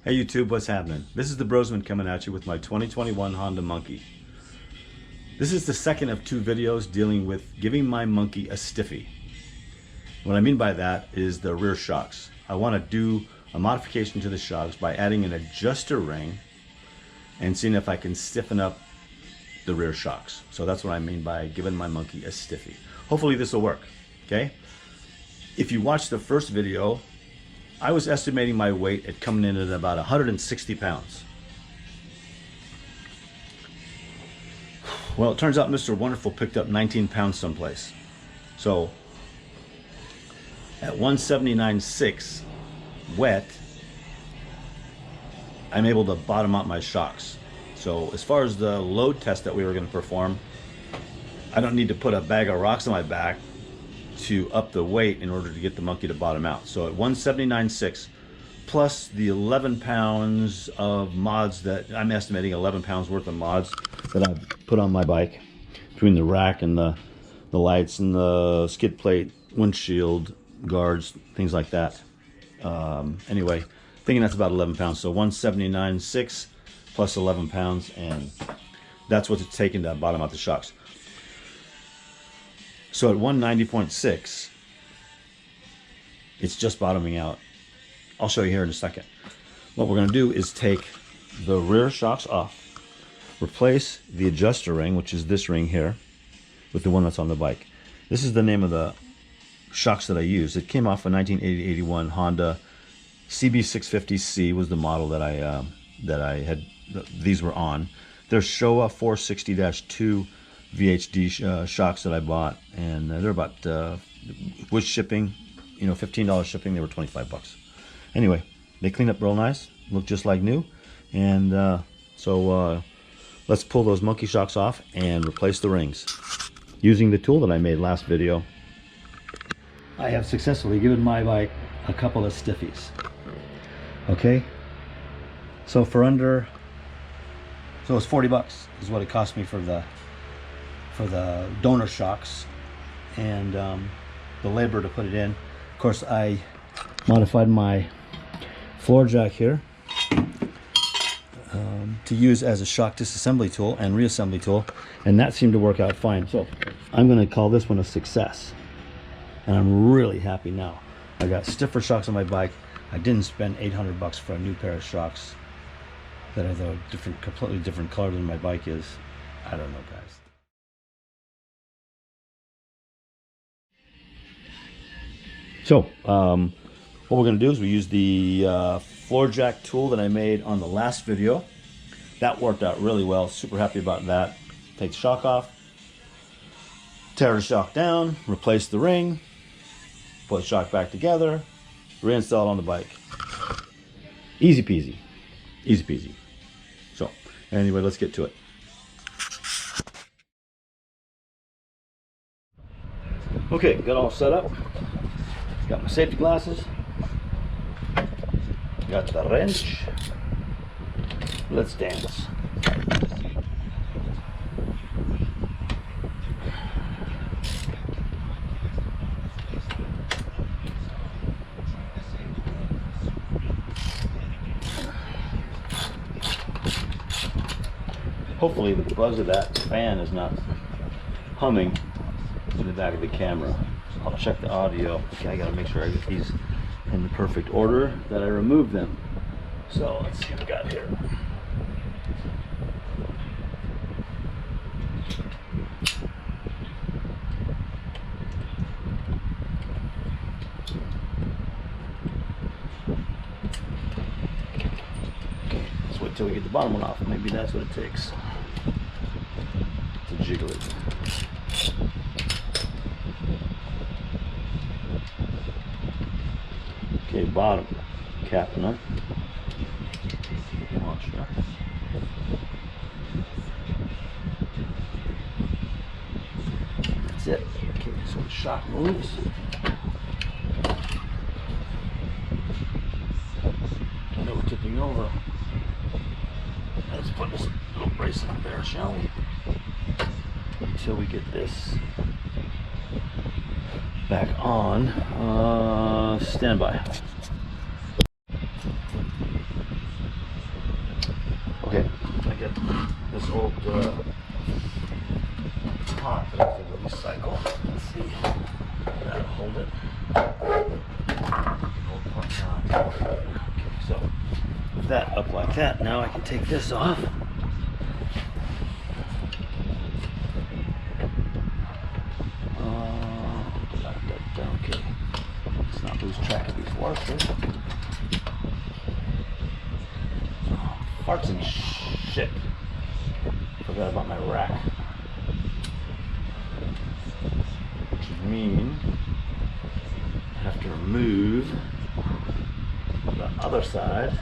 Hey YouTube, what's happening? This is the Brosman coming at you with my 2021 Honda Monkey. This is the second of two videos dealing with giving my monkey a stiffy. What I mean by that is the rear shocks. I want to do a modification to the shocks by adding an adjuster ring and seeing if I can stiffen up the rear shocks. So that's what I mean by giving my monkey a stiffy. Hopefully this will work, okay? If you watched the first video, I was estimating my weight at coming in at about 160 pounds. Well, it turns out Mr. Wonderful picked up 19 pounds someplace. So at 179.6 wet, I'm able to bottom out my shocks. So as far as the load test that we were going to perform, I don't need to put a bag of rocks on my back to up the weight in order to get the monkey to bottom out. So at 179.6 plus the 11 pounds of mods that I'm estimating, 11 pounds worth of mods that I've put on my bike between the rack and the lights and the skid plate, windshield guards, things like that. Anyway, thinking that's about 11 pounds. So 179.6 plus 11 pounds, and that's what's taken to bottom out the shocks. So at 190.6, it's just bottoming out. I'll show you here in a second. What we're going to do is take the rear shocks off, replace the adjuster ring, which is this ring here, with the one that's on the bike. This is the name of the shocks that I used. It came off a 1980-81 Honda CB650C was the model that I had. These were on. They're Showa 460-2 VHD shocks that I bought, and they're about with shipping, you know, $15 shipping, they were 25 bucks. Anyway, they clean up real nice, look just like new, and so let's pull those monkey shocks off and replace the rings using the tool that I made last video. I have successfully given my bike a couple of stiffies. Okay, so for under, so it's 40 bucks is what it cost me for the donor shocks and the labor to put it in. Of course, I modified my floor jack here to use as a shock disassembly tool and reassembly tool, and that seemed to work out fine. So I'm going to call this one a success, and I'm really happy now. I got stiffer shocks on my bike. I didn't spend 800 bucks for a new pair of shocks that are the completely different color than my bike is. I don't know, guys. So what we're going to do is we use the floor jack tool that I made on the last video. That worked out really well. Super happy about that. Take the shock off, tear the shock down, replace the ring, put the shock back together, reinstall it on the bike. Easy peasy. Easy peasy. So anyway, let's get to it. Okay, got all set up. Got my safety glasses. Got the wrench. Let's dance. Hopefully the buzz of that fan is not humming in the back of the camera. I'll check the audio. Okay, I gotta make sure I get these in the perfect order that I removed them. So let's see what we got here. Okay, let's wait till we get the bottom one off. Maybe that's what it takes to jiggle it. Okay, bottom cap nut. Washer. That's it. Okay, so the shock moves. I know we're tipping over. Let's put this little bracelet up there, shall we? Until we get this back on. Stand by. this old pot that I can recycle. Let's see. That'll hold it. Old pot. Okay, so with that up like that, now I can take this off. Okay. Let's not lose track of these washers. Parts and shit. Forgot about my rack. Which would mean I have to remove the other side.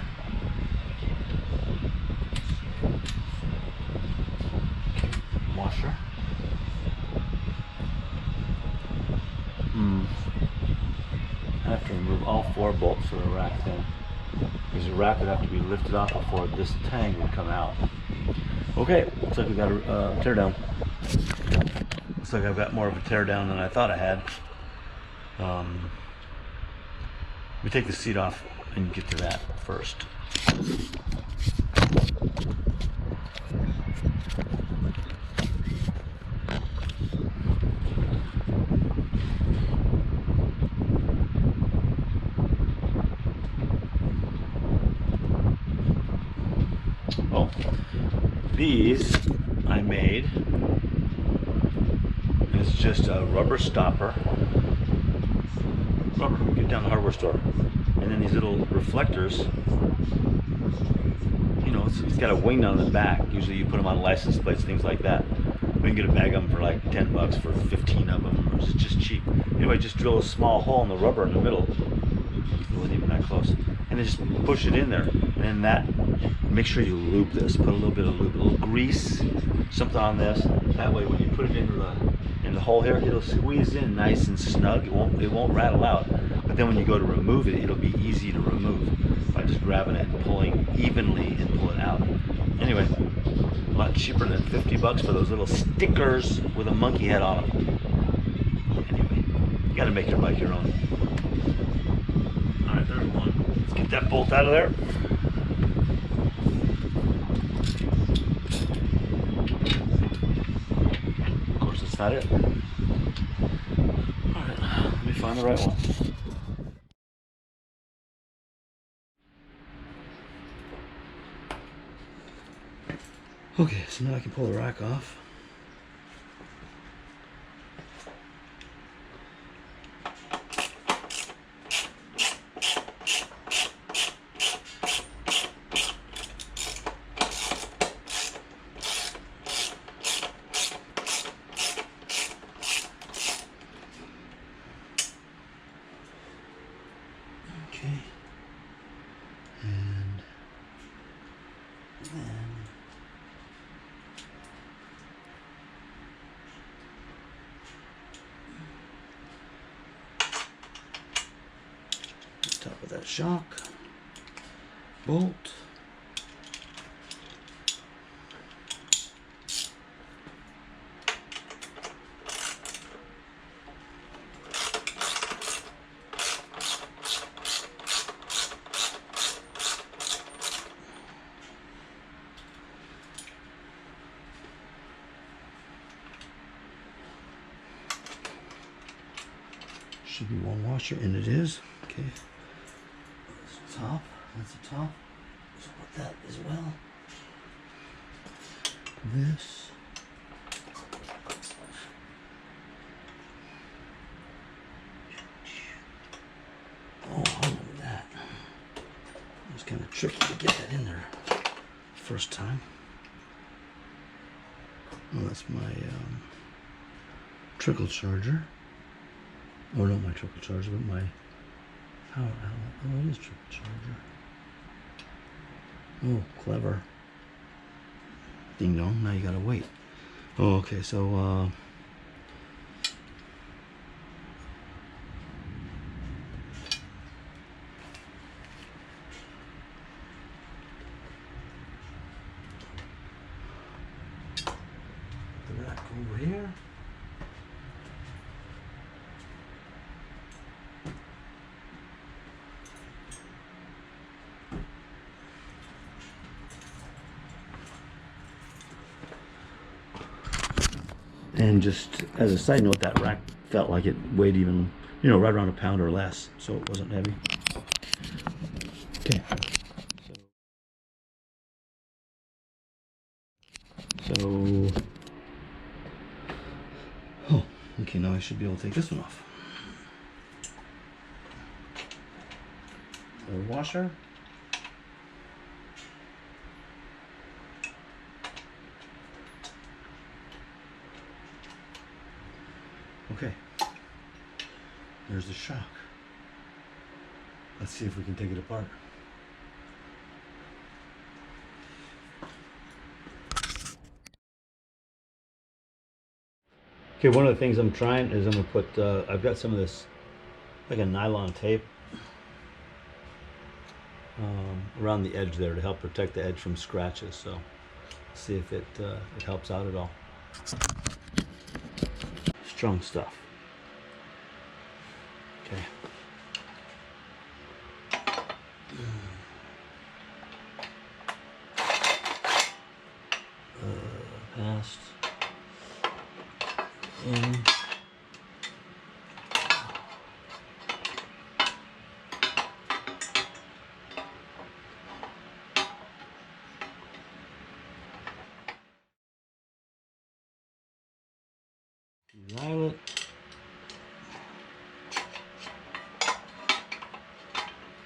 Okay, washer. I have to remove all 4 bolts of the rack then, because the rack would have to be lifted off before this tang would come out. Okay, looks like we got a tear down. Looks like I've got more of a tear down than I thought I had. Let me take the seat off and get to that first. Oh, these I made. It's just a rubber stopper. Rubber, get down to the hardware store. And then these little reflectors. You know, it's got a wing on the back. Usually you put them on license plates, things like that. We can get a bag of them for like 10 bucks for 15 of them, or it's just cheap. Anyway, just drill a small hole in the rubber in the middle. It wasn't even that close. And then just push it in there. And then that, make sure you lube this. Put a little bit of lube, a little grease, something on this. That way when you put it in the hole here, it'll squeeze in nice and snug. It won't rattle out. But then when you go to remove it, it'll be easy to remove by just grabbing it and pulling evenly and pull it out. Anyway, a lot cheaper than 50 bucks for those little stickers with a monkey head on them. Anyway, you gotta make your bike your own. Alright, there's one. Let's get that bolt out of there. Of course, that's not it. Alright, let me find the right one. Okay, so now I can pull the rack off. Okay. And then top of that shock bolt. Should be one washer, and it is. Okay. That's the top. That's the top. So put that as well. This. Oh, look at that. It was kind of tricky to get that in there first time. Oh, that's my trickle charger. Oh, not my trickle charger, but my power outlet. Oh, it is trickle charger. Oh, clever. Ding dong, now you gotta wait. Oh, okay, so, the rack over here. And just as a side note, that rack felt like it weighed even, you know, right around a pound or less, so it wasn't heavy. Okay. So, oh, okay, now I should be able to take this one off. The washer. Okay, there's the shock. Let's see if we can take it apart. Okay, one of the things I'm trying is I'm gonna put, I've got some of this, like a nylon tape around the edge there to help protect the edge from scratches. So see if it helps out at all. Strong stuff. Okay. Past. In. EYELET.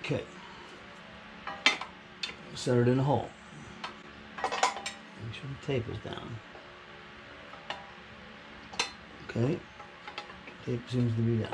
Okay. Set it in a hole. Make sure the tape is down. Okay. Tape seems to be down.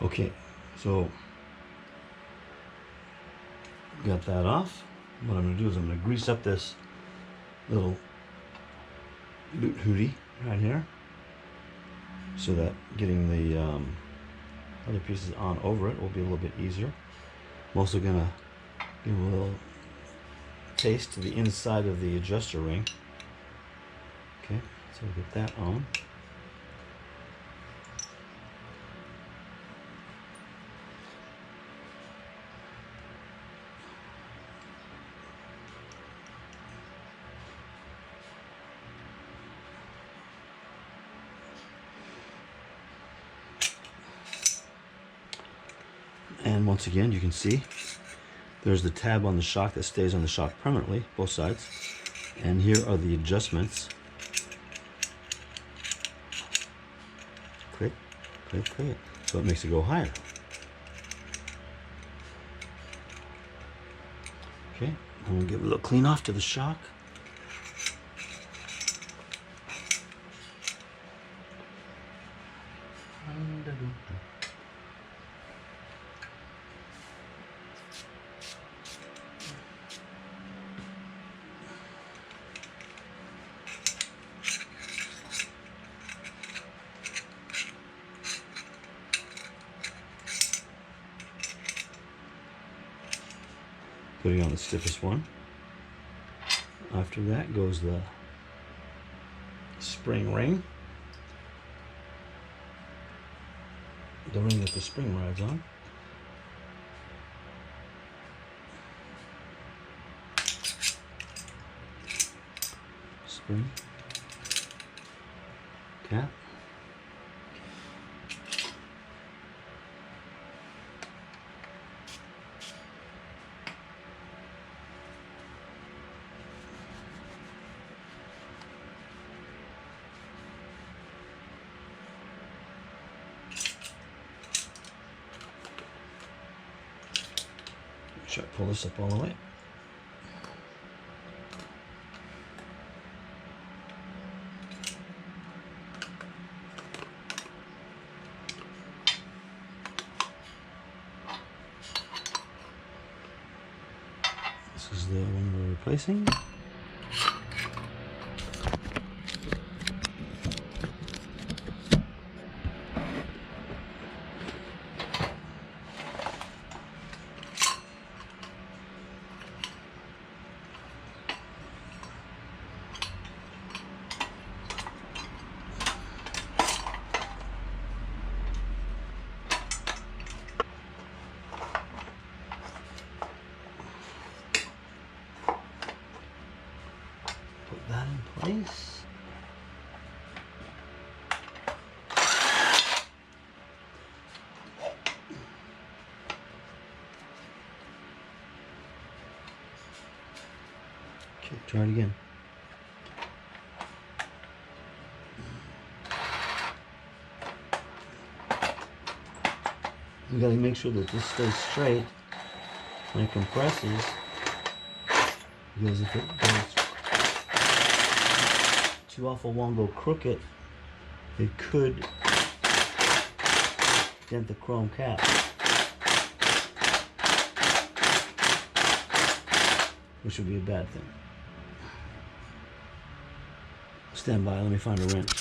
Okay, so got that off. What I'm going to do is I'm going to grease up this little boot hootie right here so that getting the other pieces on over it will be a little bit easier. I'm also going to give a little taste to the inside of the adjuster ring. Okay, so we'll get that on. And once again, you can see there's the tab on the shock that stays on the shock permanently, both sides. And here are the adjustments. Click, click, click. So it makes it go higher. Okay, I'm gonna give a little clean off to the shock. Putting on the stiffest one. After that goes the spring ring. The ring that the spring rides on. Spring. Cap. Try to pull this up all the way. This is the one we're replacing. Put that in place. Okay, try it again. You gotta make sure that this stays straight when it compresses, because if it goes too awful long, go crooked, it could dent the chrome cap, which would be a bad thing. Stand by, let me find a wrench.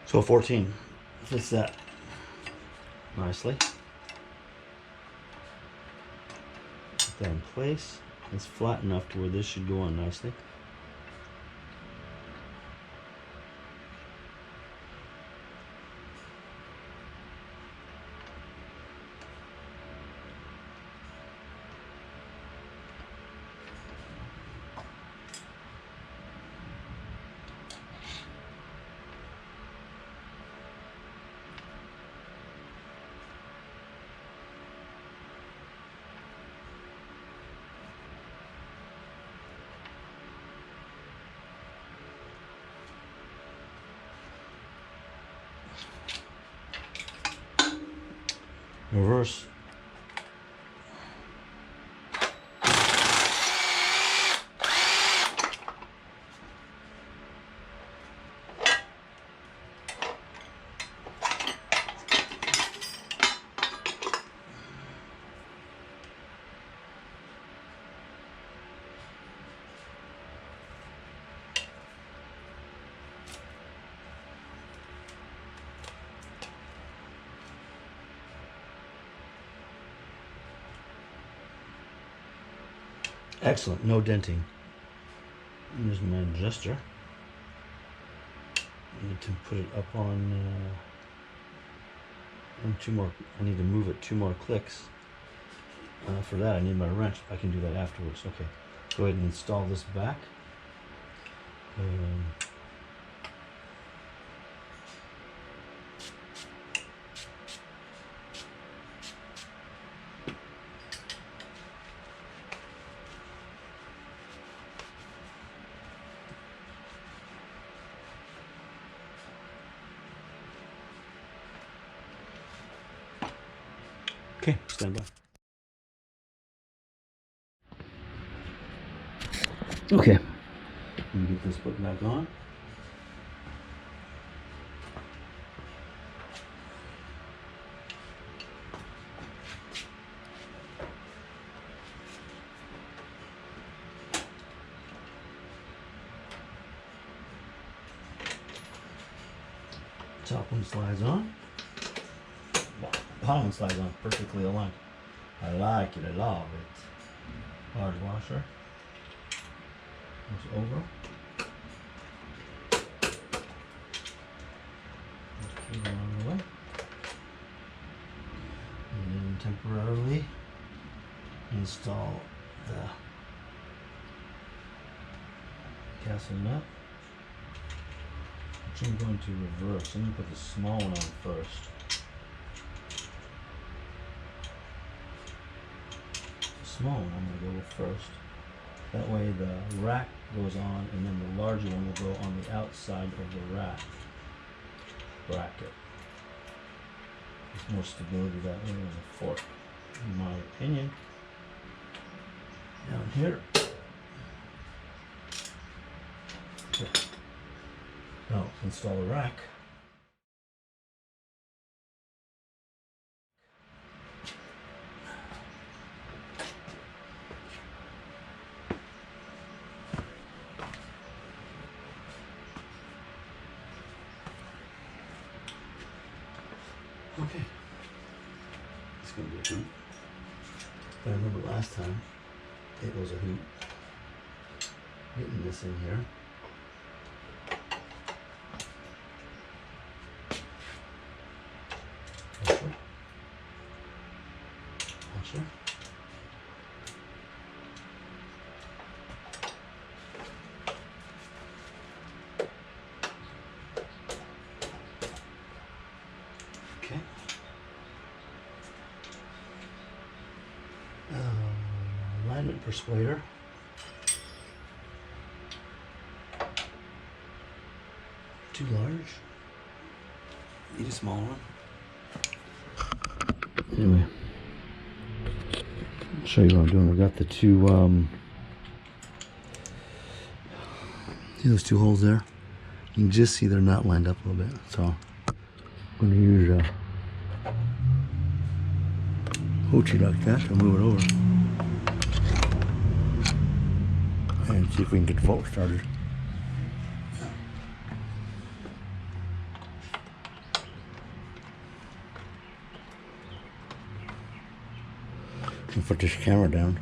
So 14 fits that nicely. Put that in place. It's flat enough to where this should go on nicely. Reverse. Excellent, no denting. Here's my adjuster. I need to put it up on 2 more. I need to move it 2 more clicks. For that, I need my wrench. I can do that afterwards. Okay, go ahead and install this back. Okay, stand by. Okay, let me get this put back on. Top one slides on. Bottom one slides on perfectly aligned. I like it, I love it. Hard washer. Goes over. Keep it on the way. And then temporarily install the castle nut, which I'm going to reverse. I'm going to put the small one on first. The small one I'm going to go with first. That way the rack goes on, and then the larger one will go on the outside of the rack bracket. There's more stability that way than a fork, in my opinion. Down here. Okay. Now install the rack. Okay, it's going to be a hoot. But I remember last time it was a hoot. Getting this in here. Washer. Washer. Okay. Alignment persuader. Too large. Need a small one. Anyway, I'll show you what I'm doing. I got the two, see those 2 holes there? You can just see they're not lined up a little bit. So I'm going to use a hoochie like that to move it over. And see if we can get the boat started. And put this camera down.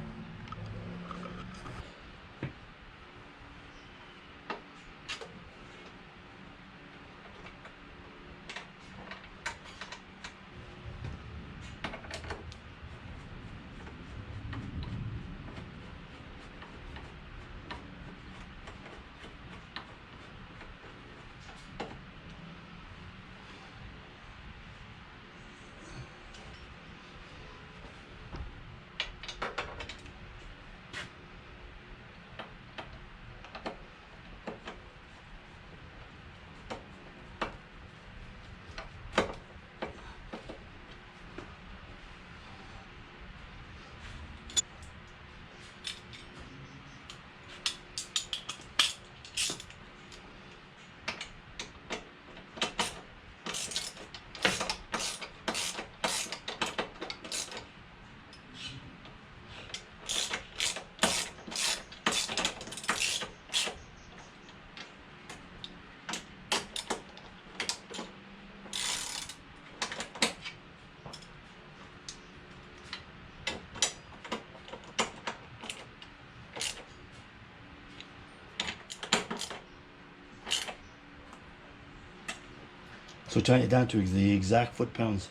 So tighten it down to the exact foot-pounds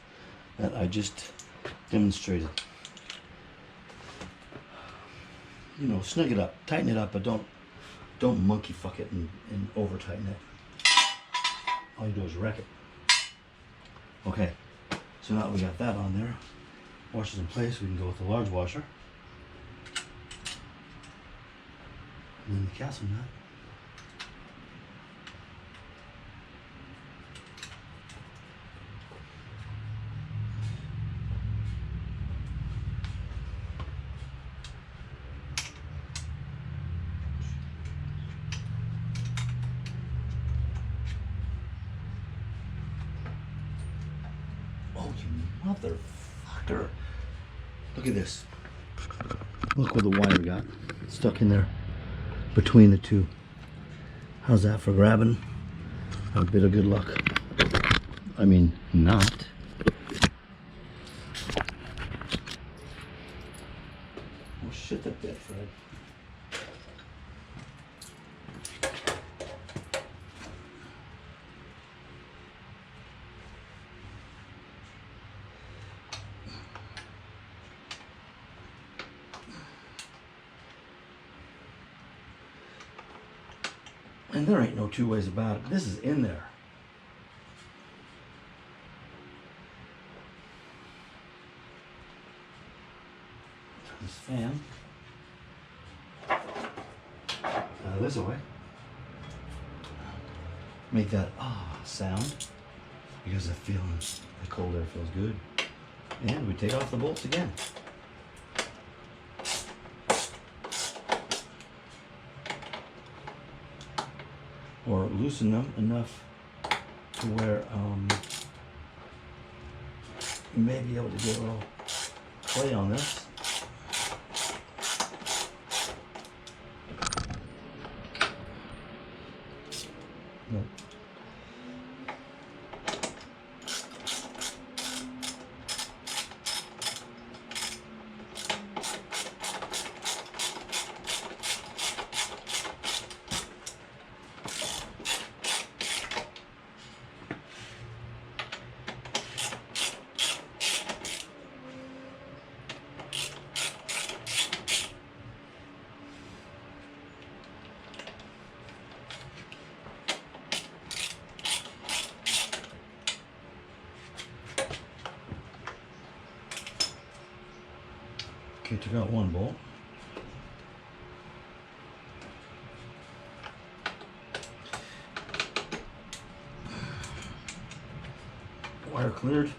that I just demonstrated. You know, snug it up, tighten it up, but don't monkey fuck it and over tighten it. All you do is wreck it. Okay, so now that we got that on there, washer's in place, we can go with the large washer. And then the castle nut. Oh, you motherfucker. Look at this. Look where the wire got stuck in there between the two. How's that for grabbing? Have a bit of good luck. I mean, not. Oh shit, that bit, Fred. And there ain't no two ways about it. This is in there. Turn this fan this way. Make that sound because the feeling, the cold air feels good. And we take off the bolts again. Or loosen them enough to where you may be able to get a little play on this. No. Okay, took out one bolt. Wire cleared.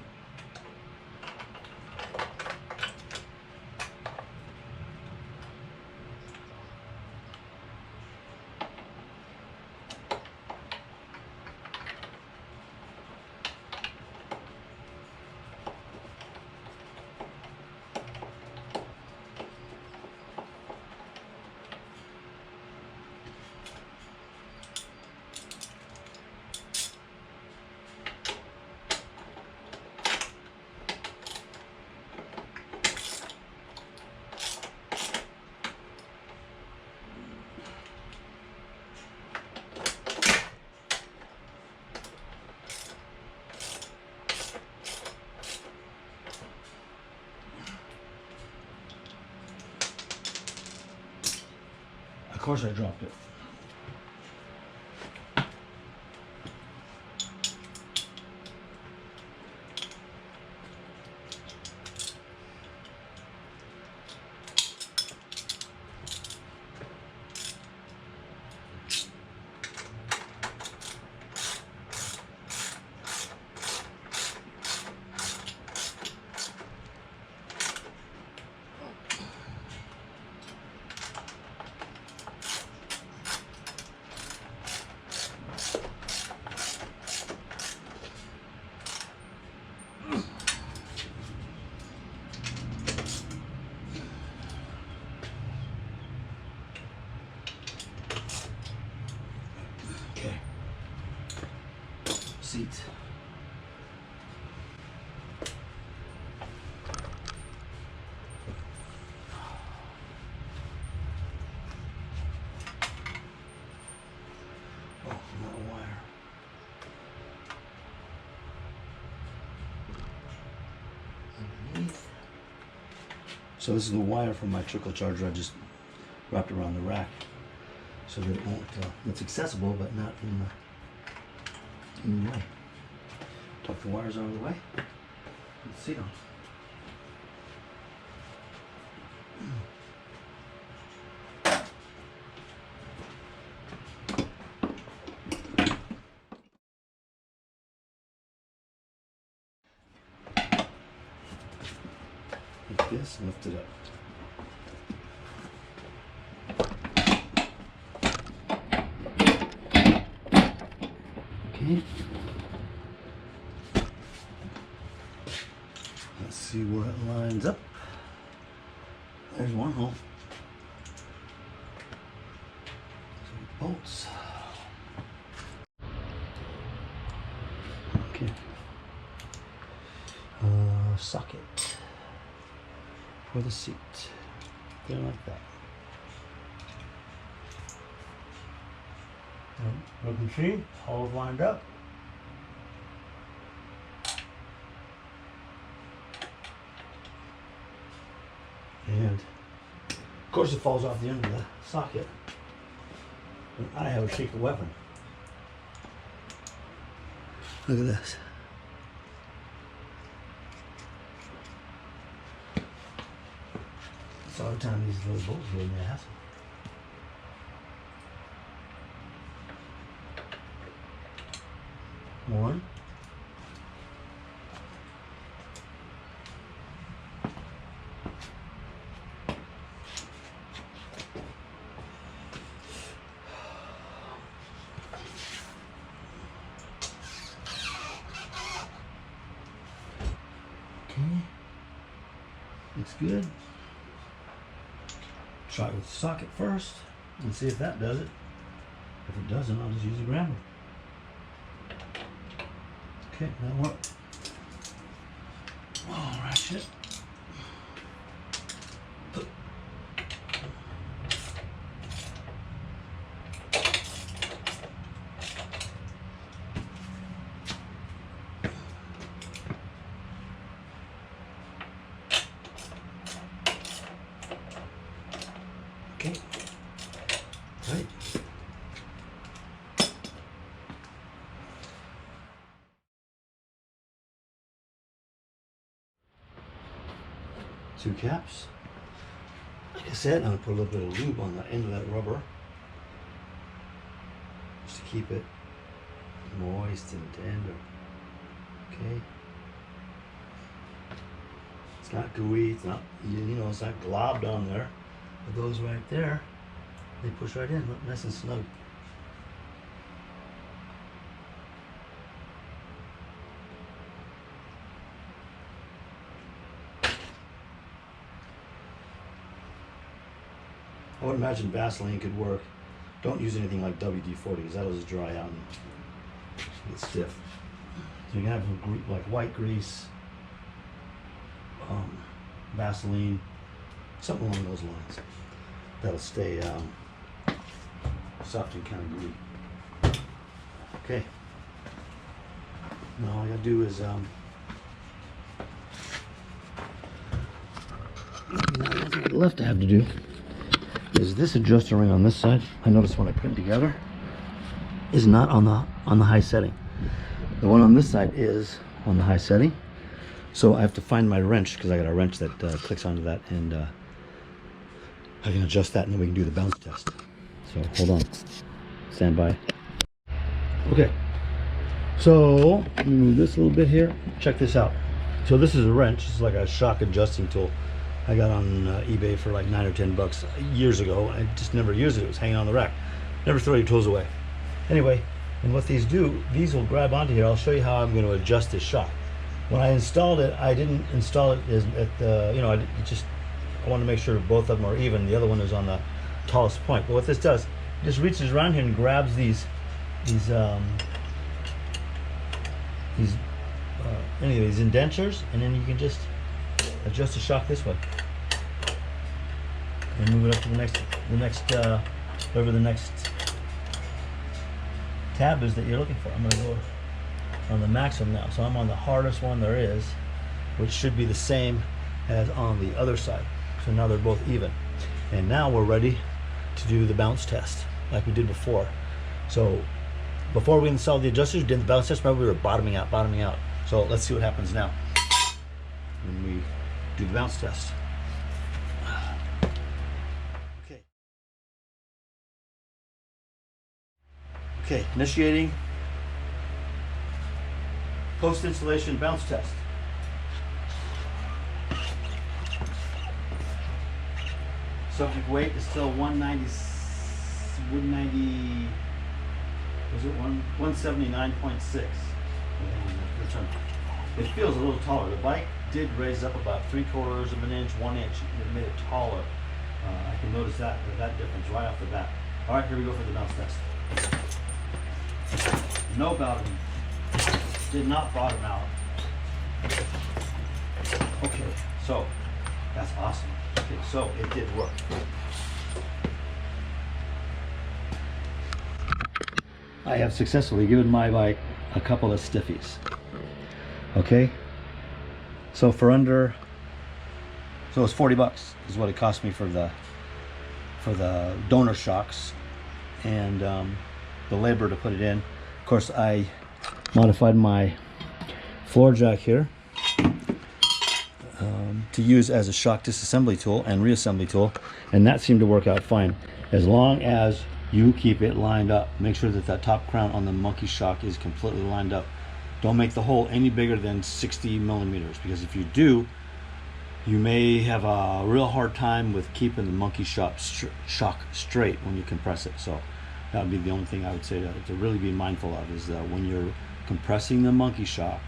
Of course I dropped it. So this is the wire from my trickle charger. I just wrapped around the rack so that it won't, it's accessible but not in the way. Tuck the wires out of the way. Let's see them. Like this, and lift it up. Okay. Let's see where it lines up. There's one hole. Some bolts. Okay. Socket for the seat. There like that. You can see, all lined up. And of course it falls off the end of the socket. And I have a secret weapon. Look at this. It's all the time these little bolts go in the ass. One. Okay. Looks good. Try it with the socket first and see if that does it. If it doesn't, I'll just use a grabber. Okay, that worked. Oh, ratchet. Okay. Right. Two caps. Like I said, I'm going to put a little bit of lube on the end of that rubber just to keep it moist and tender. Okay. It's not gooey, it's not, you know, it's not globbed on there. But those right there, they push right in, look nice and snug. I would imagine Vaseline could work. Don't use anything like WD-40 because that'll just dry out and get stiff. So you can have like white grease, Vaseline, something along those lines. That'll stay soft and kind of gooey. Okay. Now all I gotta do is what's left I have to do is this adjuster ring on this side. I noticed when I put it together is not on the high setting. The one on this side is on the high setting. So I have to find my wrench because I got a wrench that clicks onto that, and I can adjust that and then we can do the bounce test. So hold on, stand by. Okay, so let me move this a little bit here. Check this out. So this is a wrench. It's like a shock adjusting tool. I got on eBay for like 9 or 10 bucks years ago. I just never used it. It was hanging on the rack. Never throw your tools away. Anyway, and what these do, these will grab onto here. I'll show you how I'm going to adjust this shock. When I installed it, I didn't install it at the, you know, I want to make sure both of them are even. The other one is on the tallest point. But what this does, it just reaches around here and grabs these indentures, and then you can just adjust the shock this way and move it up to whatever the next tab is that you're looking for. I'm going to go on the maximum now, so I'm on the hardest one there is, which should be the same as on the other side. So now they're both even. And now we're ready to do the bounce test like we did before. So before we installed the adjusters, did the bounce test, remember we were bottoming out. So let's see what happens now when we do the bounce test. Okay, initiating post-installation bounce test. Subject weight is still 190, was it 179.6. It feels a little taller. The bike did raise up about 3/4 of an inch, 1 inch. It made it taller. I can notice that difference right off the bat. All right, here we go for the bounce test. No bottom. Did not bottom out. Okay, so that's awesome. Okay, so it did work. I have successfully given my bike a couple of stiffies. Okay, so for under, so it's $40 is what it cost me for the donor shocks and the labor to put it in. Of course, I modified my floor jack here to use as a shock disassembly tool and reassembly tool, and that seemed to work out fine as long as you keep it lined up. Make sure that that top crown on the monkey shock is completely lined up. Don't make the hole any bigger than 60 millimeters, because if you do, you may have a real hard time with keeping the monkey shock straight when you compress it. So that would be the only thing I would say to really be mindful of, is that when you're compressing the monkey shock,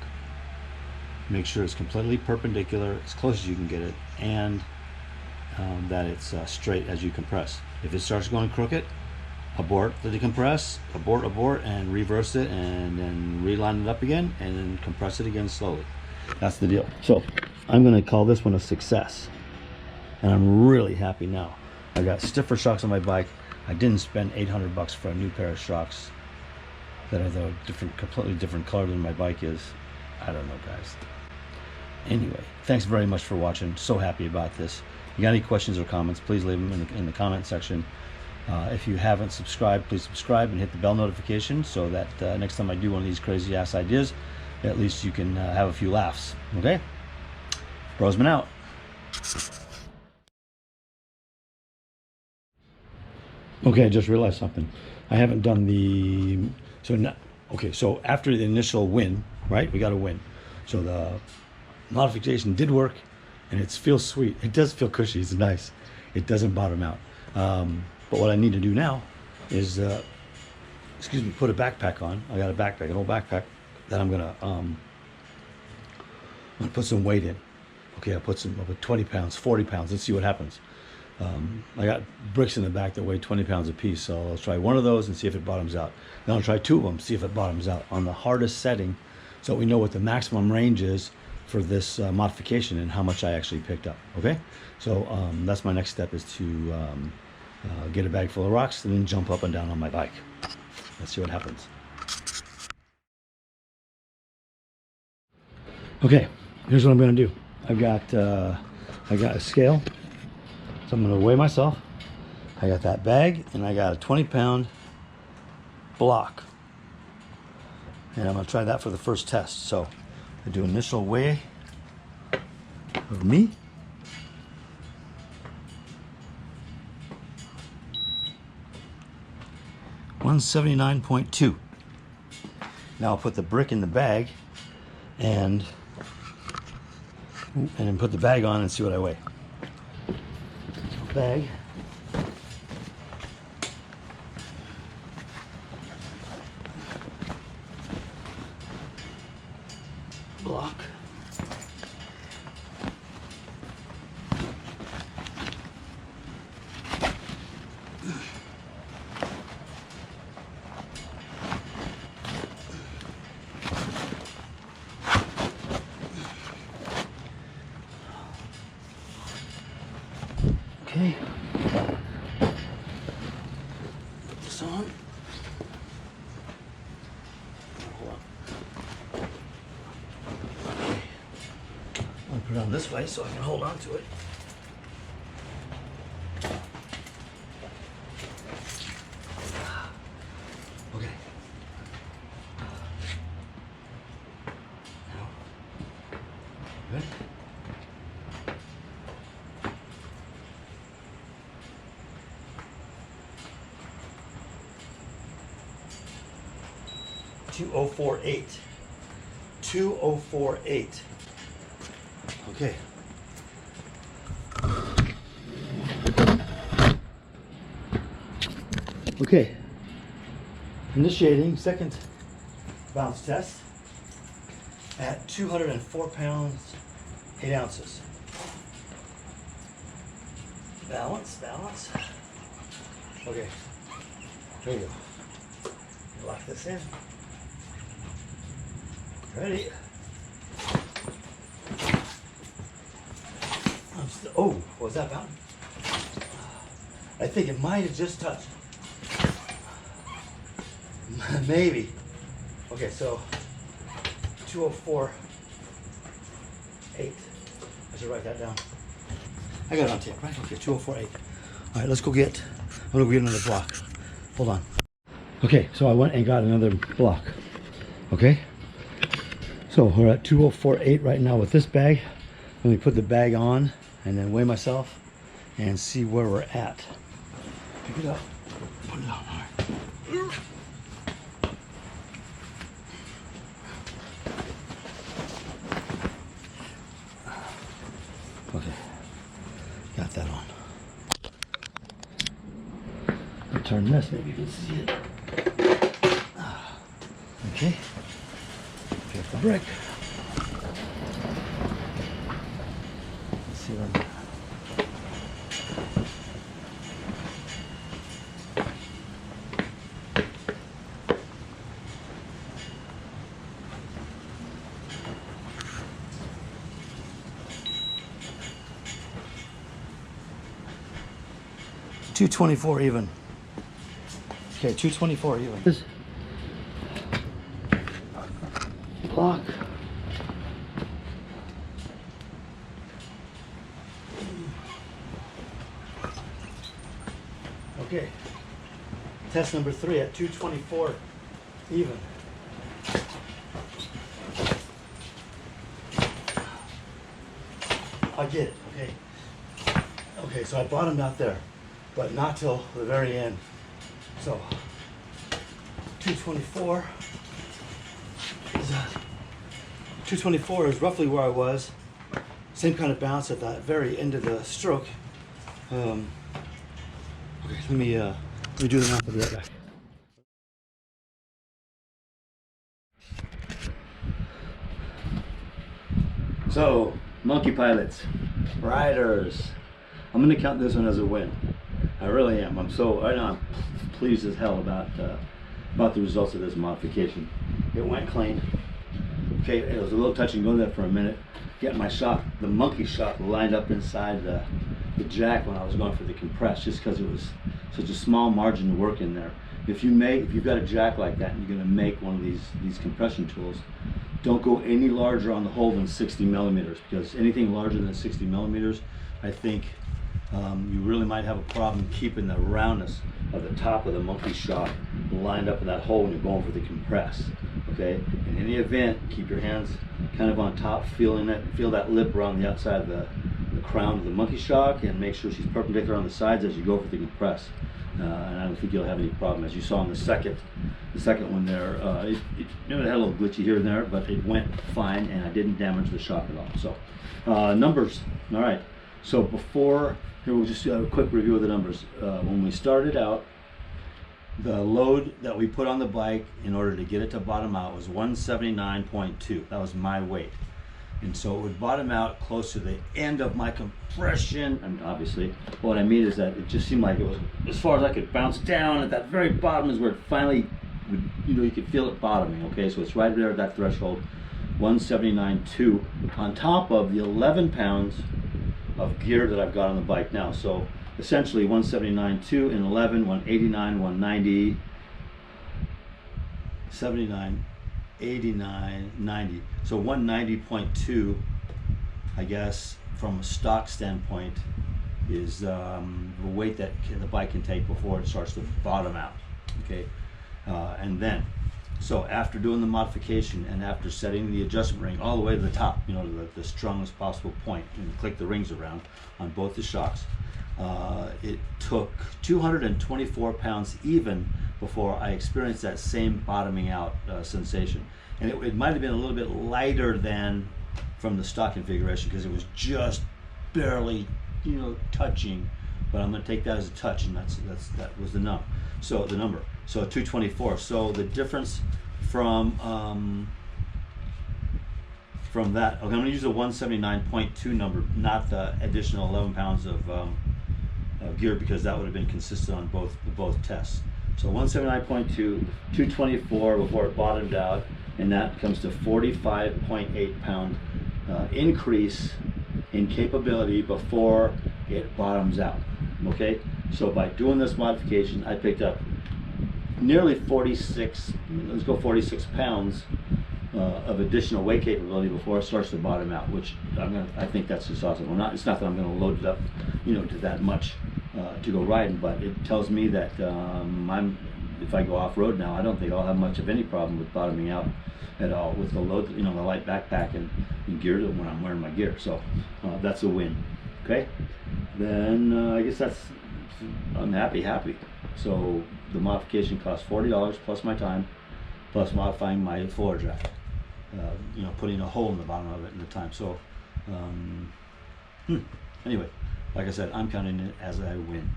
make sure it's completely perpendicular as close as you can get it, and that it's straight as you compress. If it starts going crooked, abort the decompress, abort, and reverse it, and then reline it up again, and then compress it again slowly. That's the deal. So I'm going to call this one a success, and I'm really happy now. I got stiffer shocks on my bike. I didn't spend $800 for a new pair of shocks that are the completely different color than my bike is. I don't know, guys. Anyway, thanks very much for watching. So happy about this. If you got any questions or comments, please leave them in the comment section. If you haven't subscribed, please subscribe and hit the bell notification so that next time I do one of these crazy ass ideas, at least you can have a few laughs. Okay? Brosman out. Okay, I just realized something. I haven't done the so after the initial win, right? We got a win. So the modification did work, and it feels sweet. It does feel cushy. It's nice. It doesn't bottom out. But what I need to do now is, put a backpack on. I got a backpack, an old backpack that I'm gonna put some weight in. Okay, I'll put 20 pounds, 40 pounds. Let's see what happens. I got bricks in the back that weigh 20 pounds a piece, so I'll try one of those and see if it bottoms out. Then I'll try two of them, see if it bottoms out on the hardest setting, so we know what the maximum range is for this modification and how much I actually picked up. Okay, so that's my next step, is to get a bag full of rocks and then jump up and down on my bike. Let's see what happens. Okay, here's what I'm going to do. I got a scale, so I'm going to weigh myself. I got that bag, and I got a 20-pound block, and I'm going to try that for the first test. So I do initial weigh of me. $179.2. Now I'll put the brick in the bag and then put the bag on and see what I weigh. So bag. Block. Okay, put this on. Hold on. Okay. I'll put it on this way so I can hold on to it. Ready? $2,048. 2048. Okay. Okay. Initiating second bounce test at 204 pounds, 8 ounces. Balance, balance. Okay. There you go. Lock this in. Ready? Oh, what was that mountain? I think it might have just touched. Maybe. Okay, so 204.8. I should write that down. I got it on tape, right? Okay, 204.8. All right, let's go get. I'm gonna go get another block. Hold on. Okay, so I went and got another block. Okay. So we're at 204.8 right now with this bag. Let me put the bag on and then weigh myself and see where we're at. Pick it up. Put it on. All right. Okay. Got that on. I'll turn this, maybe you can see it. Okay. Pick up the brick. Let's see what I'm. 224 even. Okay, 224 even. This block. Okay. Test number 3 at 224 even. I get it, okay. Okay, so I bottomed out there, but not till the very end. So 224 is roughly where I was. Same kind of bounce at the very end of the stroke. Okay, let me do the math. I'll be right back. So, monkey pilots, riders. I'm gonna count this one as a win. I really am. I'm pleased as hell about the results of this modification. It went clean. Okay, it was a little touch and go there for a minute. Get my shock, the monkey shock, lined up inside the jack when I was going for the compress, just because it was such a small margin to work in there. If you've got a jack like that and you're going to make one of these compression tools, don't go any larger on the hole than 60 millimeters, because anything larger than 60 millimeters, I think you really might have a problem keeping the roundness of the top of the monkey shock lined up in that hole when you're going for the compress. Okay, in any event, keep your hands kind of on top, feel that lip around the outside of the crown of the monkey shock, and make sure she's perpendicular on the sides as you go for the compress. And I don't think you'll have any problem. As you saw in the second one there, it had a little glitchy here and there, but it went fine, and I didn't damage the shock at all. So numbers. All right. So here we'll just do a quick review of the numbers. When we started out, the load that we put on the bike in order to get it to bottom out was 179.2. That was my weight. And so it would bottom out close to the end of my compression. And obviously, what I mean is that it just seemed like it was as far as I could bounce down. At that very bottom is where it finally would, you could feel it bottoming. Okay, so it's right there at that threshold, 179.2, on top of the 11 pounds of gear that I've got on the bike now. So essentially 179.2 and 11, 189, 190, 79, 89, 90. So 190.2, I guess, from a stock standpoint, is the weight that the bike can take before it starts to bottom out. Okay, and then So after doing the modification and after setting the adjustment ring all the way to the top, you know, to the strongest possible point, and click the rings around on both the shocks, it took 224 pounds even before I experienced that same bottoming out sensation. And it might have been a little bit lighter than from the stock configuration because it was just barely, you know, touching. But I'm going to take that as a touch, and that was the number. So the number. So 224. So the difference from that, okay, I'm going to use the 179.2 number, not the additional 11 pounds of gear, because that would have been consistent on both tests. So 179.2, 224 before it bottomed out, and that comes to 45.8 pound increase in capability before it bottoms out. Okay, so by doing this modification, I picked up nearly 46, let's go 46 pounds of additional weight capability before it starts to bottom out, which I think that's just awesome. Well, it's not that I'm going to load it up, you know, to that much to go riding, but it tells me that if I go off-road now, I don't think I'll have much of any problem with bottoming out at all with the load, you know, the light backpack and gear when I'm wearing my gear. So that's a win. Okay, then I guess I'm happy. So the modification cost $40 plus my time, plus modifying my floor draft. You know, putting a hole in the bottom of it in the time. So anyway, like I said, I'm counting it as I win.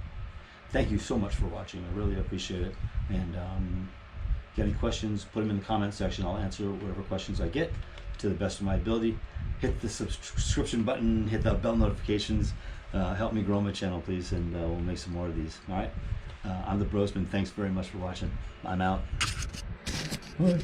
Thank you so much for watching. I really appreciate it. And if you have any questions, put them in the comment section. I'll answer whatever questions I get to the best of my ability. Hit the subscription button, hit the bell notifications. Help me grow my channel, please, and we'll make some more of these. All right. I'm the Brosman. Thanks very much for watching. I'm out. Bye.